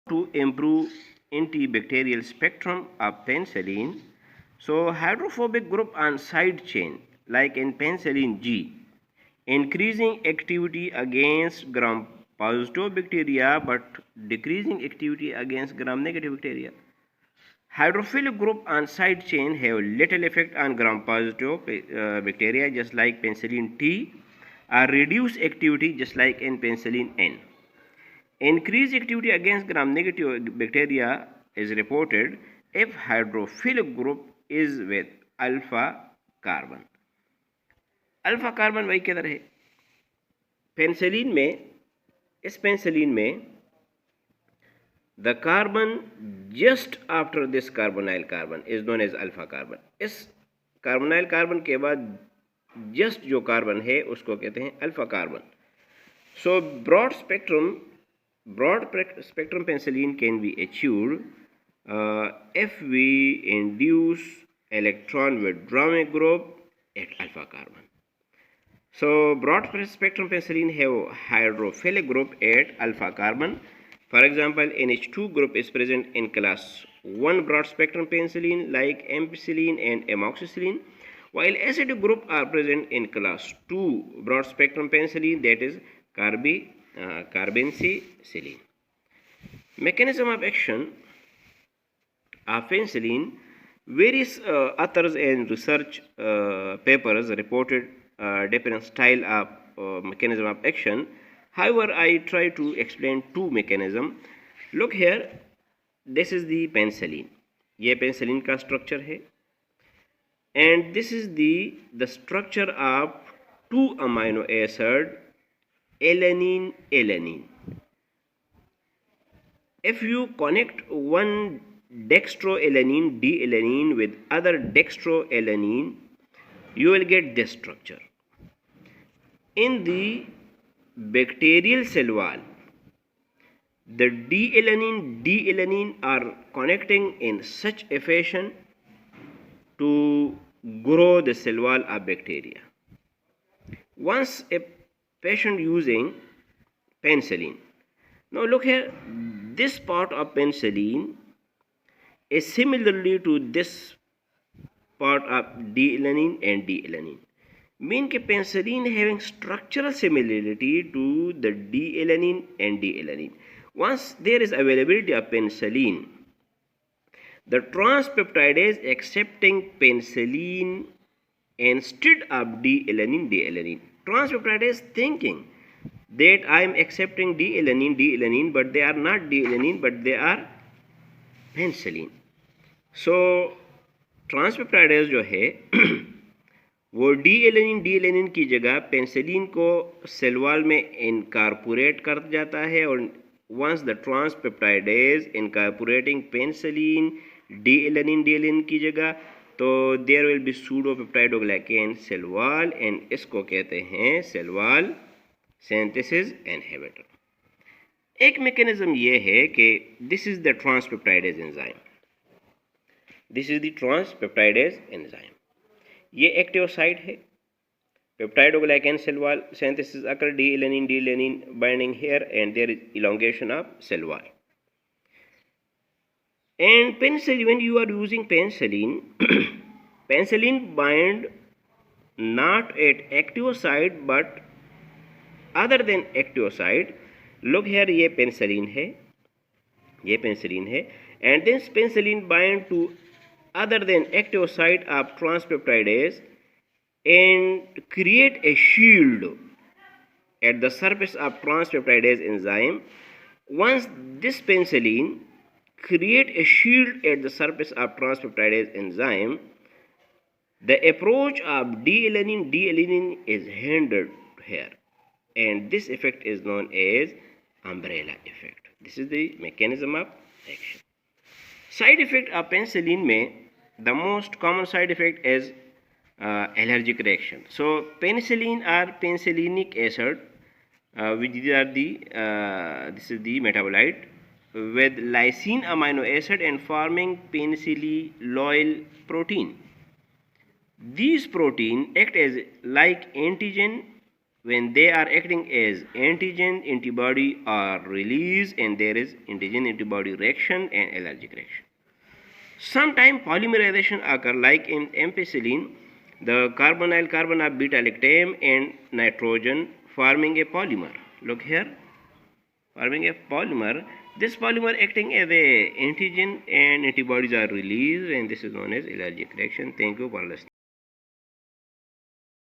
To improve antibacterial spectrum of penicillin. So hydrophobic group on side chain like in penicillin G, increasing activity against gram positive bacteria but decreasing activity against gram negative bacteria. Hydrophilic group on side chain have little effect on gram positive bacteria just like penicillin T, or reduced activity just like in penicillin N. Increased activity against gram-negative bacteria is reported if hydrophilic group is with alpha carbon. Alpha carbon वही किधर है penicillin में इस penicillin में the carbon just after this carbonyl carbon is known as alpha carbon. इस carbonyl carbon के बाद just जो कार्बन है उसको कहते हैं alpha carbon. So broad spectrum penicillin can be achieved if we induce electron withdrawing group at alpha carbon. So broad spectrum penicillin have hydrophilic group at alpha carbon. For example, NH2 group is present in class 1 broad spectrum penicillin like ampicillin and amoxicillin, while acidic group are present in class 2 broad spectrum penicillin, that is carbencillin. Mechanism of action of penicillin. Various authors and research papers reported different style of mechanism of action. However, I try to explain two mechanism. Look here, this is the penicillin. ये penicillin का structure है, and this is the structure of two amino acid alanine. If you connect one dextroalanine D-alanine with other dextroalanine, you will get this structure. In the bacterial cell wall, the D-alanine are connecting in such a fashion to grow the cell wall of bacteria. Once a patient using penicillin, now look here, this part of penicillin is similarly to this part of D-alanine and D-alanine. Mean कि penicillin having structural similarity to the D-alanine and D-alanine. Once there is availability of penicillin, the transpeptidase accepting penicillin instead of D-alanine. Transpeptidase thinking that I am accepting D-alanine, but they are not D-alanine, but they are penicillin. So transpeptidase जो है वो D-alanine की जगह penicillin को cell wall में incorporate कर जाता है, और once the transpeptidase incorporating penicillin D-alanine की जगह, तो there will be pseudopeptidoglycan cell wall, and इसको कहते हैं सेल वॉल सिंथेसिस इनहिबिटर. एक मैकेनिज्म ये है कि this is the transpeptidase enzyme. ये एक्टिव साइट है. Peptidoglycan cell wall synthesis occur D-alanine binding here, and there is elongation of cell wall. And penicillin, when you are using penicillin, penicillin bind not at active site but other than active site. Look here, ये penicillin है, and this penicillin bind to other than active site of transpeptidase and create a shield at the surface of transpeptidase enzyme. Once this penicillin create a shield at the surface of transpeptidase enzyme, the approach of D-alanine is hindered here, and this effect is known as umbrella effect. This is the mechanism of action. Side effect of penicillin में the most common side effect is allergic reaction. So penicillin or penicillinic acid, which are this is the metabolite with lysine amino acid and forming penicilloyl protein. These protein act as like antigen when they are acting as antigen, antibody are released, and there is antigen antibody reaction and allergic reaction. Sometimes polymerization occur, like in ampicillin, the carbonyl carbon of beta lactam and nitrogen forming a polymer. Look here, forming a polymer. This polymer acting as a antigen and antibodies are released, and this is known as allergic reaction. Thank you for listening.